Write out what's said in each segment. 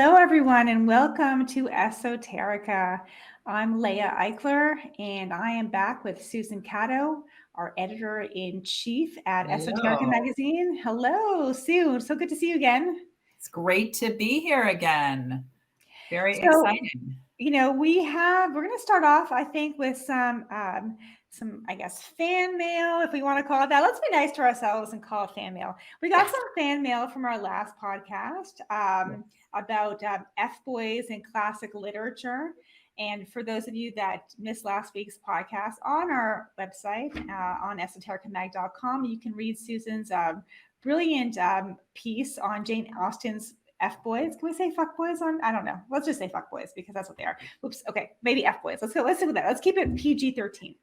Hello, everyone, and welcome to Esoterica. I'm Leah Eichler, and I am back with Susan Catto, our editor-in-chief at Esoterica Hello. Magazine. Hello, Sue. So good to see you again. It's great to be here again. Very So, exciting. we're going to start off, I think, with some, I guess, fan mail, if we want to call it that. Let's be nice to ourselves and call it fan mail. We got some fan mail from our last podcast about F-boys in classic literature. And for those of you that missed last week's podcast, on our website, on esotericamag.com, you can read Susan's brilliant piece on Jane Austen's F-boys. Can we say fuck boys on? I don't know. Let's just say fuck boys because that's what they are. Oops. Okay. Maybe F-boys. Let's go with that. Let's keep it PG-13.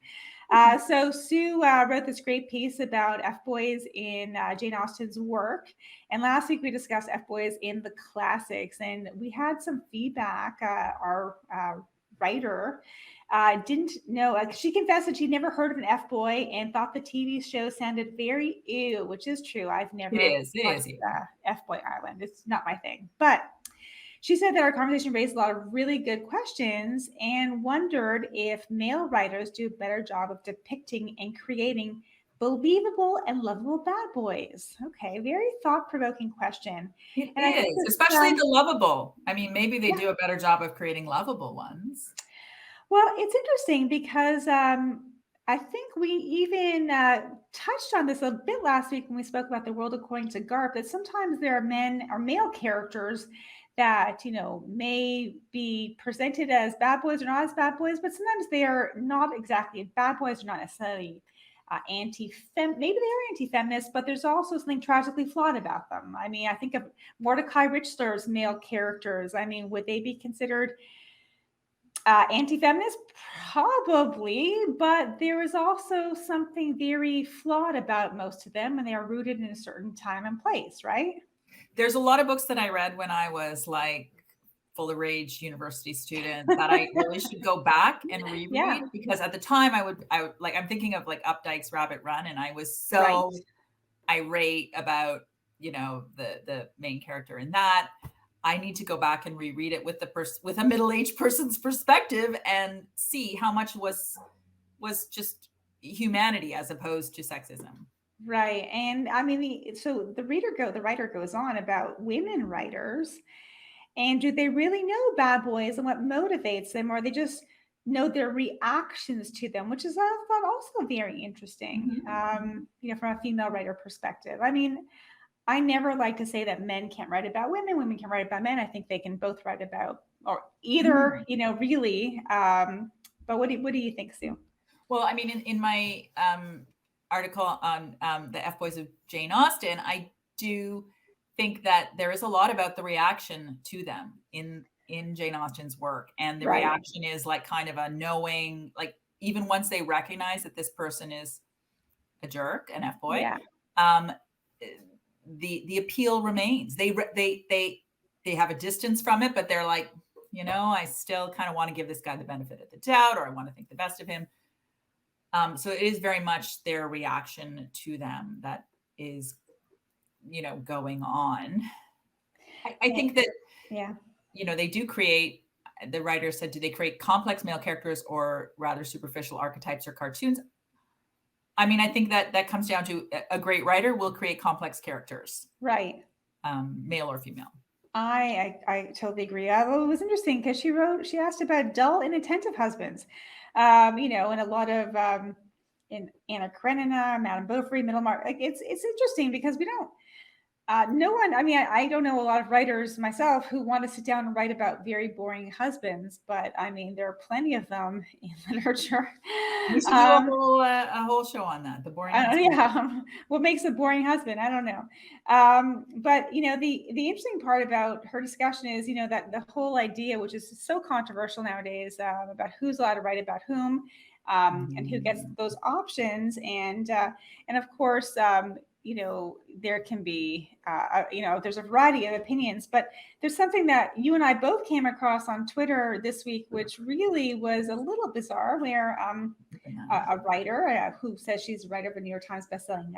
So Sue wrote this great piece about F-boys in Jane Austen's work. And last week we discussed F-boys in the classics, and we had some feedback. Our writer didn't know. She confessed that she'd never heard of an F-boy and thought the TV show sounded very ew, which is true. I've never watched F-boy Island. It's not my thing. But she said that our conversation raised a lot of really good questions and wondered if male writers do a better job of depicting and creating believable and lovable bad boys. Okay, very thought-provoking question. It is, especially the lovable. I mean, maybe they do a better job of creating lovable ones. Well, it's interesting because I think we even touched on this a bit last week when we spoke about the world according to Garp, that sometimes there are men or male characters that, may be presented as bad boys or not as bad boys, but sometimes they are not exactly bad boys, are not necessarily maybe they are anti-feminist, but there's also something tragically flawed about them. I mean, I think of Mordecai Richler's male characters. I mean, would they be considered anti-feminist? Probably, but there is also something very flawed about most of them, and they are rooted in a certain time and place, right? There's a lot of books that I read when I was like full of rage university student that I really should go back and reread because at the time I'm thinking of like Updike's Rabbit Run, and I was so irate about, the main character in that. I need to go back and reread it with with a middle-aged person's perspective and see how much was just humanity as opposed to sexism. Right. And I mean, so the writer goes on about women writers, and do they really know bad boys and what motivates them, or they just know their reactions to them, which is, I thought, also very interesting, from a female writer perspective. I mean, I never like to say that men can't write about women, women can write about men. I think they can both write about, or either, really. But what do you think, Sue? Well, I mean, in my article on the F-boys of Jane Austen, I do think that there is a lot about the reaction to them in Jane Austen's work. And the reaction is like kind of a knowing, like even once they recognize that this person is a jerk, an F-boy, the appeal remains. They have a distance from it, but they're like, I still kind of want to give this guy the benefit of the doubt, or I want to think the best of him. So it is very much their reaction to them that is, going on. I think that, they do create, the writer said, do they create complex male characters or rather superficial archetypes or cartoons? I mean, I think that comes down to a great writer will create complex characters. Right. Male or female. I totally agree. It was interesting because she asked about dull, inattentive husbands, and a lot of, in Anna Karenina, Madame Bovary, Middlemarch. Like it's interesting because we don't, no one, I mean, I don't know a lot of writers myself who want to sit down and write about very boring husbands, but I mean, there are plenty of them in literature. We should do a whole show on that. The boring husband. What makes a boring husband? I don't know. But the interesting part about her discussion is, that the whole idea, which is so controversial nowadays, about who's allowed to write about whom, and who gets those options. And of course, there can be, there's a variety of opinions, but there's something that you and I both came across on Twitter this week, which really was a little bizarre, where a writer who says she's a writer of a New York Times bestselling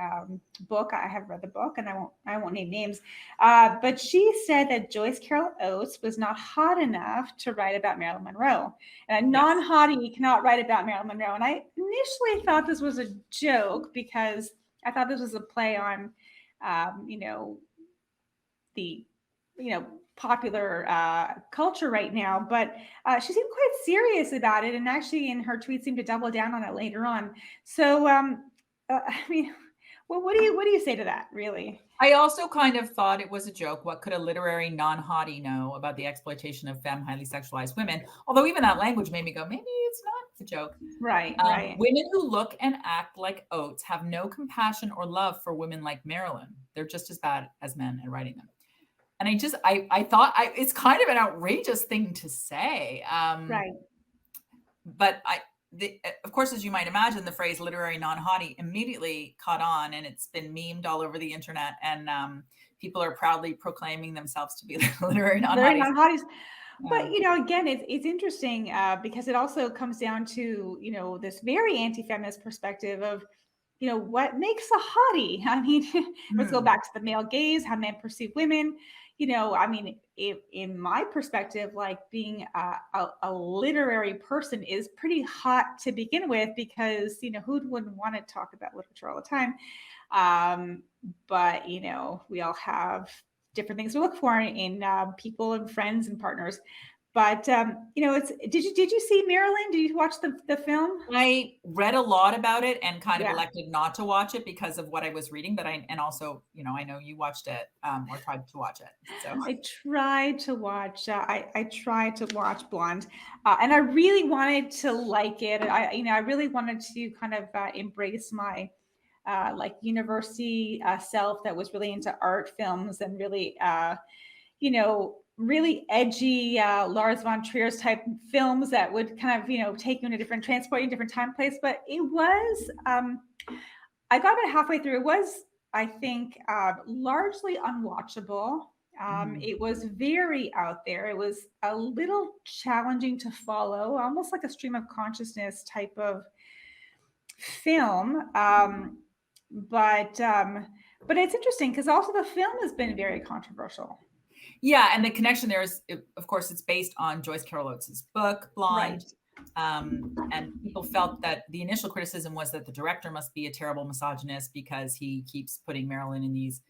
book. I have read the book, and I won't name names. But she said that Joyce Carol Oates was not hot enough to write about Marilyn Monroe, and a non-hottie cannot write about Marilyn Monroe. And I initially thought this was a joke because I thought this was a play on, the popular culture right now, but she seemed quite serious about it, and actually in her tweet seemed to double down on it later on. So what do you say to that, really? I also kind of thought it was a joke. What could a literary non-hottie know about the exploitation of femme, highly sexualized women? Although even that language made me go, maybe it's not a joke. Right. Women who look and act like Oates have no compassion or love for women like Marilyn. They're just as bad as men at writing them. And I thought it's kind of an outrageous thing to say. Right. But of course, as you might imagine, the phrase literary non-hottie immediately caught on, and it's been memed all over the internet, and people are proudly proclaiming themselves to be literary non-hotties. But, again, it's interesting because it also comes down to, this very anti-feminist perspective of, what makes a hottie? I mean, let's go back to the male gaze, how men perceive women. In my perspective, like being a literary person is pretty hot to begin with because, who wouldn't want to talk about literature all the time? But, we all have different things to look for in people and friends and partners. But did you see Marilyn? Did you watch the film? I read a lot about it and kind of elected not to watch it because of what I was reading. But I know you watched it or tried to watch it. So I tried to watch. I tried to watch Blonde, and I really wanted to like it. I really wanted to kind of embrace my university self that was really into art films and really really edgy Lars von Trier type films that would kind of, take you in a different, transport you in a different time place. But it was, I got about halfway through. It was, I think, largely unwatchable. It was very out there. It was a little challenging to follow, almost like a stream of consciousness type of film. But it's interesting because also the film has been very controversial. Yeah, and the connection there is, of course, it's based on Joyce Carol Oates' book, Blonde. Right. And people felt that the initial criticism was that the director must be a terrible misogynist because he keeps putting Marilyn in these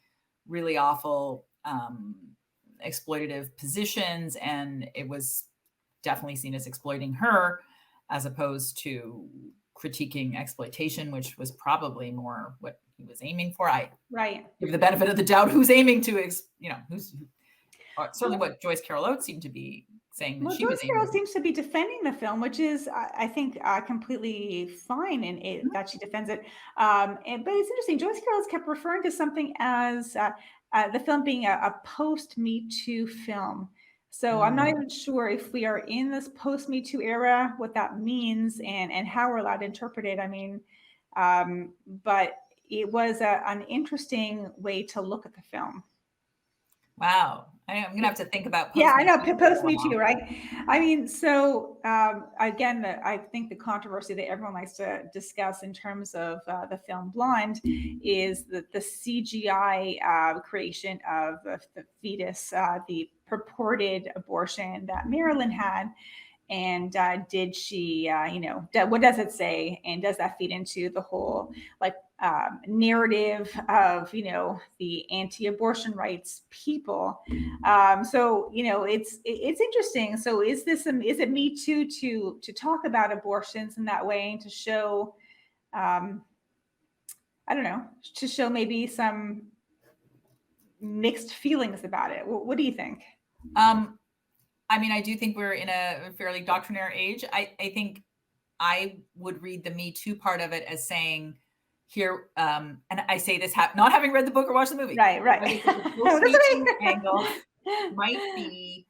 really awful, exploitative positions. And it was definitely seen as exploiting her as opposed to critiquing exploitation, which was probably more what he was aiming for. I give the benefit of the doubt who's aiming to, certainly what Joyce Carol Oates seemed to be saying that she was aiming. Joyce Carol seems to be defending the film, which is, I think, completely fine in that she defends it. But it's interesting. Joyce Carol has kept referring to something as the film being a post-Me Too film. So I'm not even sure if we are in this post-Me Too era, what that means and how we're allowed to interpret it. I mean, but it was an interesting way to look at the film. Wow. I'm going to have to think about post-Me I know, post-Me Too, right? I mean, so again, I think the controversy that everyone likes to discuss in terms of the film Blonde is the CGI creation of the fetus, the purported abortion that Marilyn had. And did she, what does it say? And does that feed into the whole narrative of, the anti-abortion rights people? So, it's interesting. So is it Me Too to talk about abortions in that way and to show, I don't know, to show maybe some mixed feelings about it? What do you think? I mean, I do think we're in a fairly doctrinaire age. I think I would read the Me Too part of it as saying here, and I say this not having read the book or watched the movie. Right. The angle might be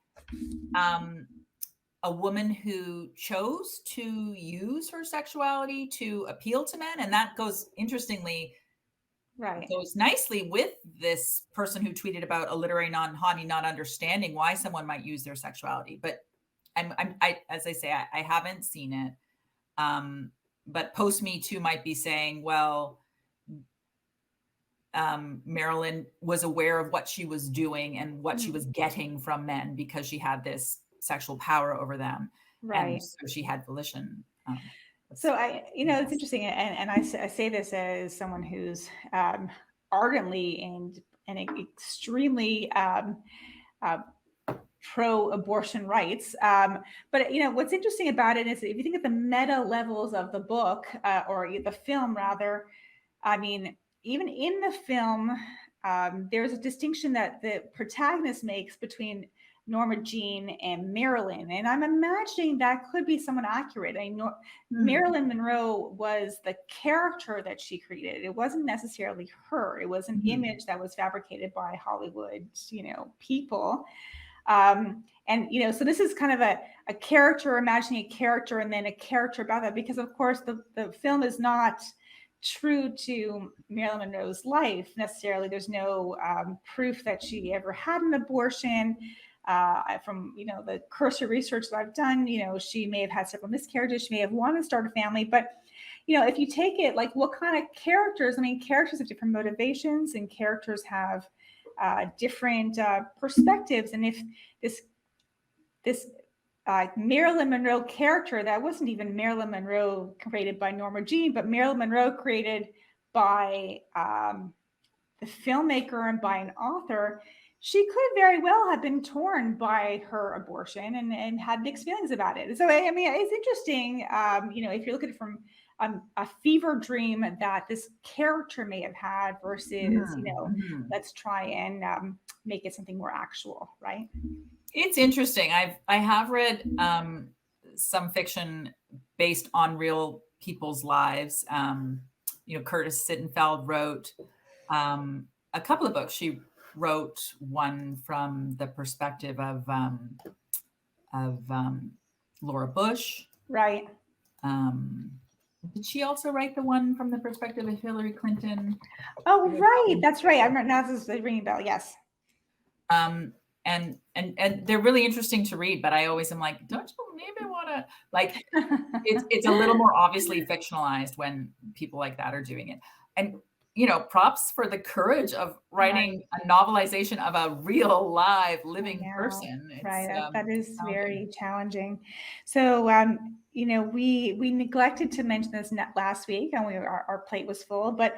a woman who chose to use her sexuality to appeal to men, and that goes interestingly. Right. Goes nicely with this person who tweeted about a literary non-hottie not understanding why someone might use their sexuality. But I as I say, I haven't seen it. but post Me Too might be saying, well, Marilyn was aware of what she was doing and what she was getting from men because she had this sexual power over them. Right. And so she had volition. So it's interesting. And I say this as someone who's ardently and extremely pro-abortion rights. But what's interesting about it is if you think of the meta levels of the book or the film rather, I mean, even in the film, there's a distinction that the protagonist makes between Norma Jean and Marilyn. And I'm imagining that could be somewhat accurate. Marilyn Monroe was the character that she created. It wasn't necessarily her. It was an image that was fabricated by Hollywood, people. So this is kind of a character, imagining a character and then a character about that, because of course the film is not true to Marilyn Monroe's life necessarily. There's no proof that she ever had an abortion. From the cursory research that I've done, she may have had several miscarriages. She may have wanted to start a family, but if you take it like what kind of characters? I mean, characters have different motivations, and characters have different perspectives. And if this Marilyn Monroe character that wasn't even Marilyn Monroe created by Norma Jean, but Marilyn Monroe created by the filmmaker and by an author, she could very well have been torn by her abortion and had mixed feelings about it. So, I mean, it's interesting, if you look at it from a fever dream that this character may have had versus, let's try and make it something more actual, right? It's interesting. I have read some fiction based on real people's lives. Curtis Sittenfeld wrote a couple of books. She wrote one from the perspective of Laura Bush. Right. Did she also write the one from the perspective of Hillary Clinton? Oh, right. That's right. I remember now. This is ringing a bell. Yes. And they're really interesting to read, but I always am like, don't you maybe want to like? It's a little more obviously fictionalized when people like that are doing it. And props for the courage of writing a novelization of a real live living person. Right. That is very challenging. So, we neglected to mention this last week, and our plate was full, but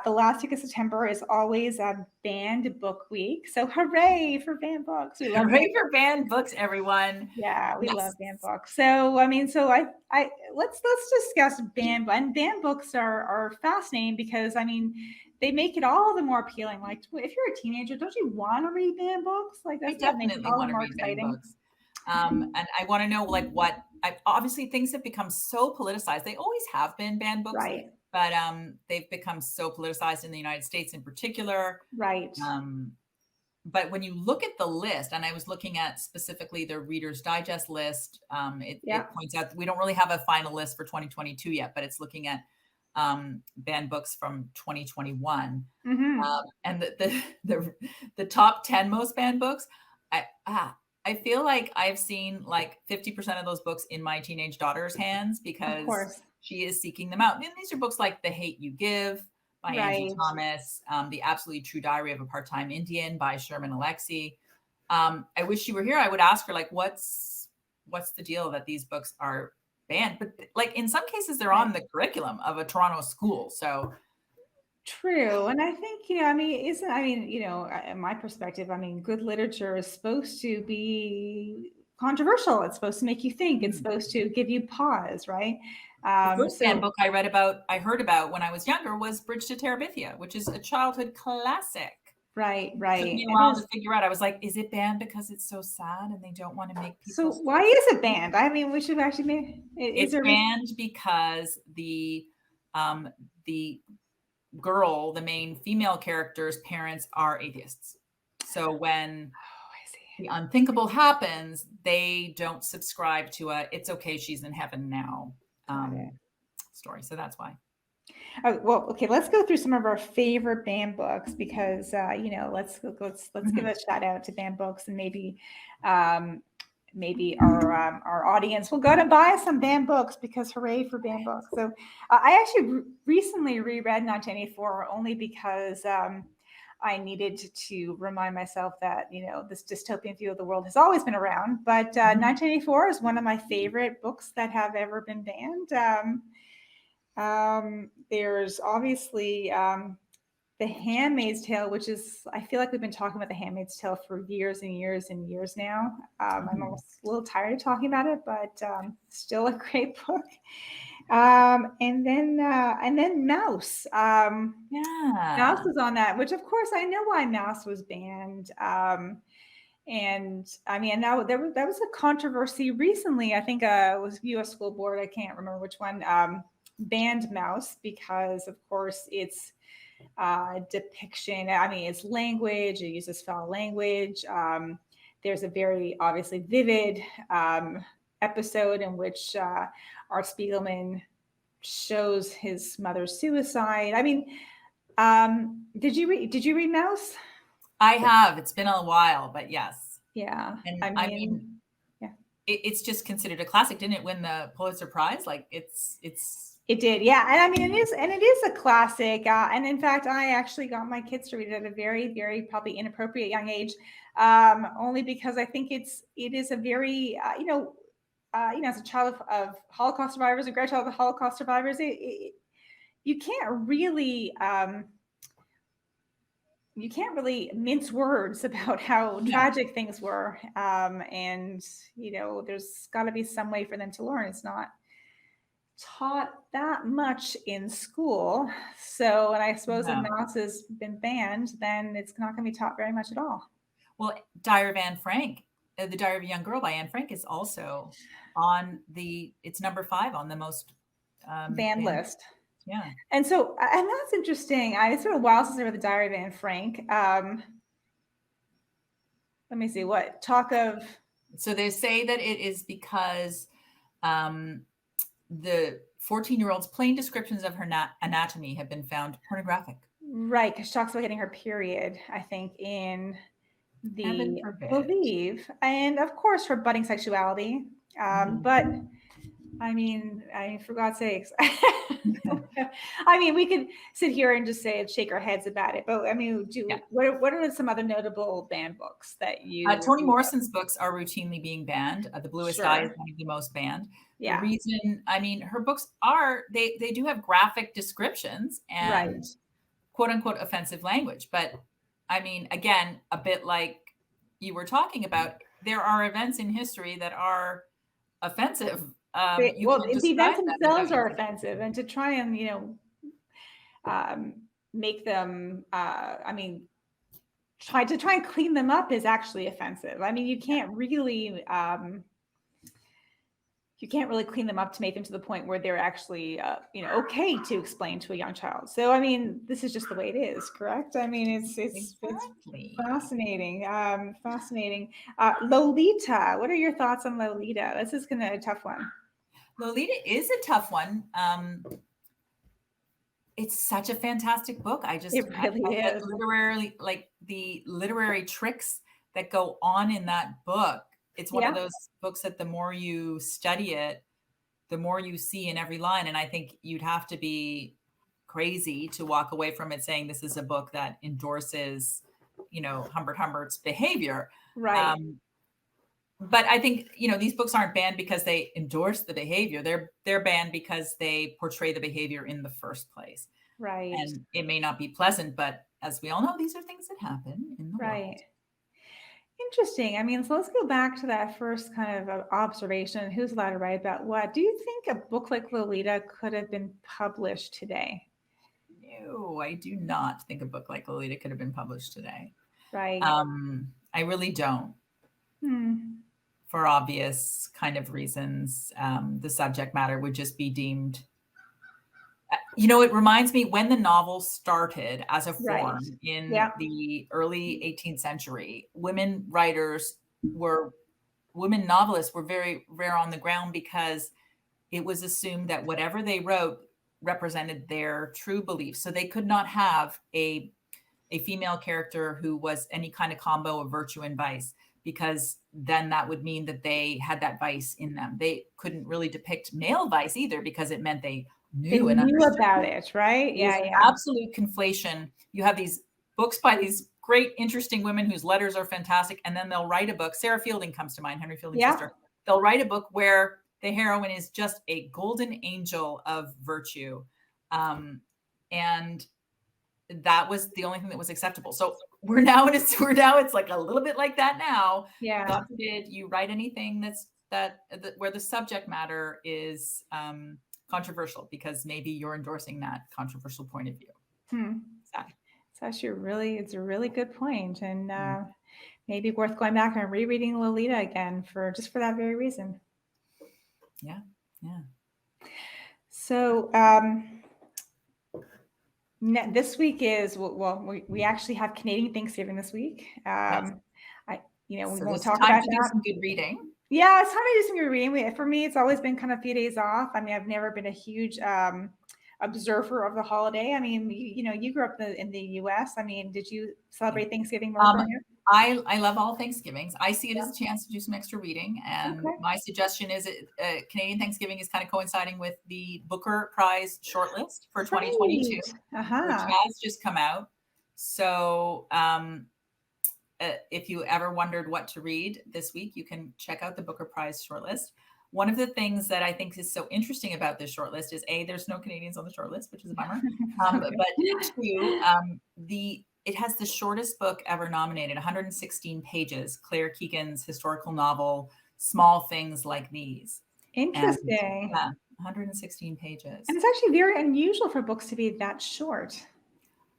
the last week of September is always a banned book week. So hooray for banned books. We love hooray for banned books, everyone. Yeah, we love banned books. So, I let's discuss banned, and banned books are fascinating because, they make it all the more appealing. Like, if you're a teenager, don't you want to read banned books? Like, that's definitely all want to read banned books. And I want to know, like, obviously things have become so politicized. They always have been banned books, right? But they've become so politicized in the United States in particular, right? But when you look at the list, and I was looking at specifically the Reader's Digest list, it points out that we don't really have a final list for 2022 yet, but it's looking at banned books from 2021. And the top 10 most banned books, I feel like I've seen like 50% of those books in my teenage daughter's hands because she is seeking them out. And these are books like The Hate You Give by Angie Thomas, The Absolutely True Diary of a Part-Time Indian by Sherman Alexie. I wish she were here. I would ask her, like, what's the deal that these books are banned? But like in some cases, they're on the curriculum of a Toronto school. So true. And I think, in my perspective, good literature is supposed to be controversial. It's supposed to make you think. It's supposed to give you pause, right? The first banned book I heard about when I was younger was Bridge to Terabithia, which is a childhood classic. Right. It took me a while to figure out. I was like, is it banned because it's so sad and they don't want to make people... So why is it banned? We should actually make... It's banned because the girl, the main female character's parents are atheists. So when the unthinkable happens, they don't subscribe to it's okay, she's in heaven now story. So that's why. Oh, well, okay, let's go through some of our favorite banned books because let's give a shout out to banned books and maybe maybe our audience will go to buy some banned books, because hooray for banned books. So I actually recently reread 1984 only because I needed to remind myself that, this dystopian view of the world has always been around. But 1984 is one of my favorite books that have ever been banned. There's obviously The Handmaid's Tale, which is, I feel like we've been talking about The Handmaid's Tale for years and years and years now. I'm almost a little tired of talking about it, but still a great book. And then Mouse. Mouse was on that, which of course I know why Mouse was banned. And I mean, now that was a controversy recently. I think it was U.S. School Board, I can't remember which one, banned Mouse because, of course, it's depiction. I mean, it's language. It uses foul language. There's a very obviously vivid episode in which Art Spiegelman shows his mother's suicide. I mean, did you read Mouse? I have. It's been a while, but yes. Yeah. And I mean yeah. It's just considered a classic. Didn't it win the Pulitzer Prize? Like it did. Yeah. And I mean, it is a classic. And in fact, I actually got my kids to read it at a very, very probably inappropriate young age. Only because I think it is a very, as a child of Holocaust survivors, a great child of Holocaust survivors, you can't really mince words about how tragic things were. And, there's got to be some way for them to learn. It's not taught that much in school. So, and I suppose if Mouse has been banned, then it's not going to be taught very much at all. Well, Diary of Anne Frank, The Diary of a Young Girl by Anne Frank is also on it's number 5 on the most banned list. Yeah. And so, and that's interesting. It's been a while since I read The Diary of Anne Frank. Let me see So they say that it is because the 14-year-old's plain descriptions of her anatomy have been found pornographic. Right, because she talks about getting her period, I think, in the Believe, and of course her budding sexuality. But I mean, for God's sakes, I mean, we could sit here and just shake our heads about it. But I mean, what are some other notable banned books that you? Toni Morrison's books are routinely being banned. The Bluest Eye is one of the most banned. Yeah. The reason, I mean, her books they do have graphic descriptions and quote unquote offensive language. But I mean, again, a bit like you were talking about, there are events in history that are offensive. The events themselves are offensive, and to try and make them try and clean them up is actually offensive. I mean, you can't really clean them up to make them to the point where they're actually okay to explain to a young child. So I mean, this is just the way it is, correct? I mean, it's fascinating. Fascinating. Lolita, what are your thoughts on Lolita? This is gonna be a tough one. Lolita is a tough one. It's such a fantastic book. It really is. Literally, like the literary tricks that go on in that book. It's one of those books that the more you study it, the more you see in every line. And I think you'd have to be crazy to walk away from it saying this is a book that endorses, Humbert's behavior. Right. But I think, these books aren't banned because they endorse the behavior. They're banned because they portray the behavior in the first place. Right. And it may not be pleasant, but as we all know, these are things that happen in the world. Interesting. I mean, so let's go back to that first kind of observation. Who's allowed to write about what? Do you think a book like Lolita could have been published today? No, I do not think a book like Lolita could have been published today. Right. I really don't. For obvious kind of reasons. The subject matter would just be deemed, it reminds me when the novel started as a form in the early 18th century, women novelists were very rare on the ground because it was assumed that whatever they wrote represented their true beliefs. So they could not have a female character who was any kind of combo of virtue and vice. because then that would mean that they had that vice in them. They couldn't really depict male vice either because it meant they knew and understood about it, right? It was an absolute conflation. You have these books by these great, interesting women whose letters are fantastic, and then they'll write a book. Sarah Fielding comes to mind, Henry Fielding's sister. They'll write a book where the heroine is just a golden angel of virtue. And that was the only thing that was acceptable. So it's like a little bit like that now. Yeah. God forbid you write anything where the subject matter is controversial, because maybe you're endorsing that controversial point of view. It's actually it's a really good point, and maybe worth going back and rereading Lolita again for that very reason. Yeah. So this week is we actually have Canadian Thanksgiving this week. Yes. We won't talk about that. Do some good reading. Yeah, it's time to do some good reading. For me, it's always been kind of a few days off. I mean, I've never been a huge observer of the holiday. I mean, you grew up in the U.S. I mean, did you celebrate Thanksgiving more than you? I love all Thanksgivings. I see it as a chance to do some extra reading. And my suggestion is Canadian Thanksgiving is kind of coinciding with the Booker Prize shortlist for 2022, which has just come out. So if you ever wondered what to read this week, you can check out the Booker Prize shortlist. One of the things that I think is so interesting about this shortlist is there's no Canadians on the shortlist, which is a bummer. But two, it has the shortest book ever nominated, 116 pages, Claire Keegan's historical novel, Small Things Like These. Interesting. 116 pages. And it's actually very unusual for books to be that short.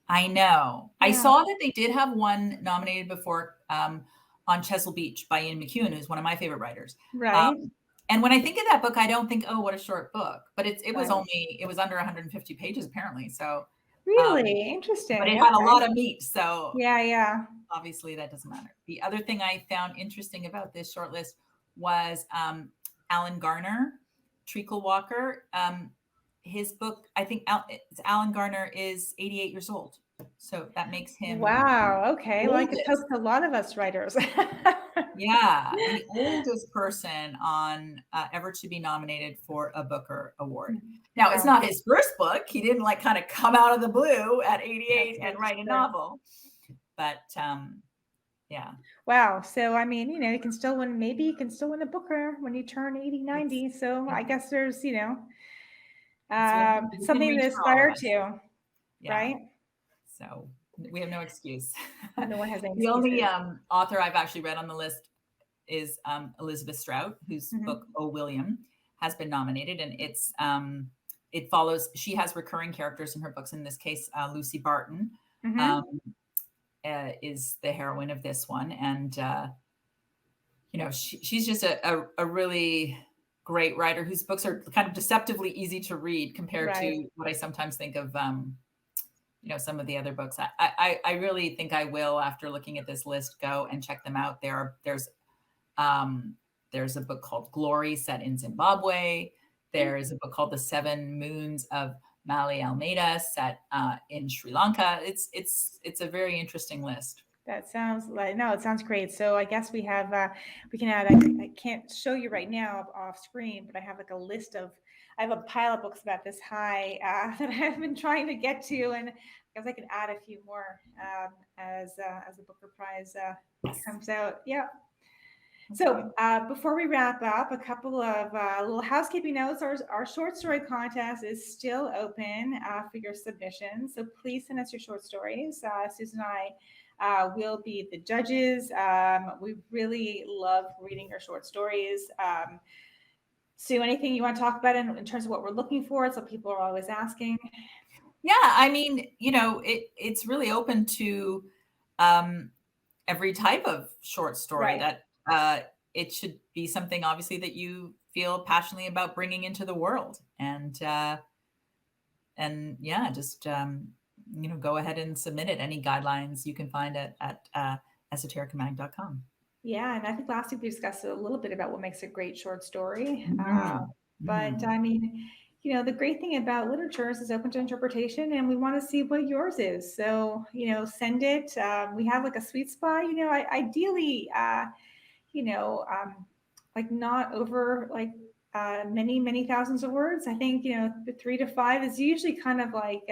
I know. Yeah. I saw that they did have one nominated before on Chesil Beach by Ian McEwan, who's one of my favorite writers. Right. And when I think of that book, I don't think, oh, what a short book. But it was under 150 pages apparently. So really interesting. But it had a lot of meat. So yeah. Obviously that doesn't matter. The other thing I found interesting about this shortlist was Alan Garner, Treacle Walker. His book, I think Alan Garner is 88 years old. So that makes him okay. Well, I could hope a lot of us writers. Yeah, the oldest person on ever to be nominated for a Booker Award. Now, it's not his first book. He didn't kind of come out of the blue at 88 and write a novel. But yeah. Wow. So, I mean, you can still win. Maybe you can still win a Booker when you turn 80, 90. So I guess there's, something to aspire to, right? So we have no excuse. No one has any The only author I've actually read on the list is Elizabeth Strout, whose book "Oh William" has been nominated, and it follows. She has recurring characters in her books. In this case, Lucy Barton is the heroine of this one, and she's just a really great writer whose books are kind of deceptively easy to read compared to what I sometimes think of. Some of the other books. I really think I will, after looking at this list, go and check them out. There's a book called Glory set in Zimbabwe. There's a book called The Seven Moons of Mali Almeida set in Sri Lanka. It's a very interesting list. That sounds it sounds great. So I guess we have, we can add, I can't show you right now off screen, but I have a list of, I have a pile of books about this high that I've been trying to get to, and I guess I can add a few more as the Booker Prize comes out. Yeah. So before we wrap up, a couple of little housekeeping notes. Our short story contest is still open for your submissions. So please send us your short stories. Susan and I will be the judges. We really love reading your short stories. Sue, anything you want to talk about in terms of what we're looking for? So people are always asking. Yeah, I mean, it's really open to every type of short story that it should be something obviously that you feel passionately about bringing into the world. And yeah, just, go ahead and submit it. Any guidelines you can find at esotericamag.com. Yeah, and I think last week we discussed a little bit about what makes a great short story. But I mean, the great thing about literature is it's open to interpretation, and we want to see what yours is. So, send it. We have a sweet spot. Ideally, like not over like many thousands of words. I think, 3 to 5 is usually kind of like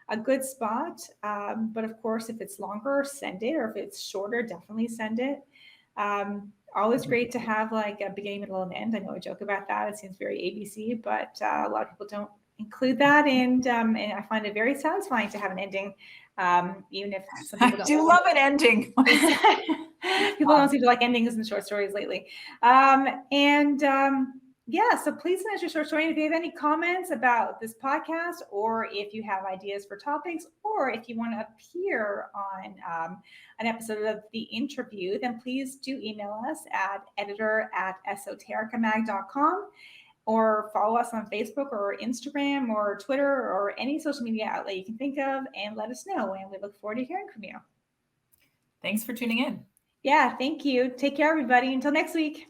a good spot. But of course, if it's longer, send it, or if it's shorter, definitely send it. Always great to have like a beginning, middle, and end. I know I joke about that. It seems very ABC, but a lot of people don't include that. And I find it very satisfying to have an ending, even if some people don't. I do love an ending. People don't seem to like endings in short stories lately. Yeah, so please send us your short story. And if you have any comments about this podcast, or if you have ideas for topics, or if you want to appear on an episode of the interview, then please do email us at editor@esotericamag.com, or follow us on Facebook or Instagram or Twitter or any social media outlet you can think of, and let us know. And we look forward to hearing from you. Thanks for tuning in. Yeah, thank you. Take care, everybody. Until next week.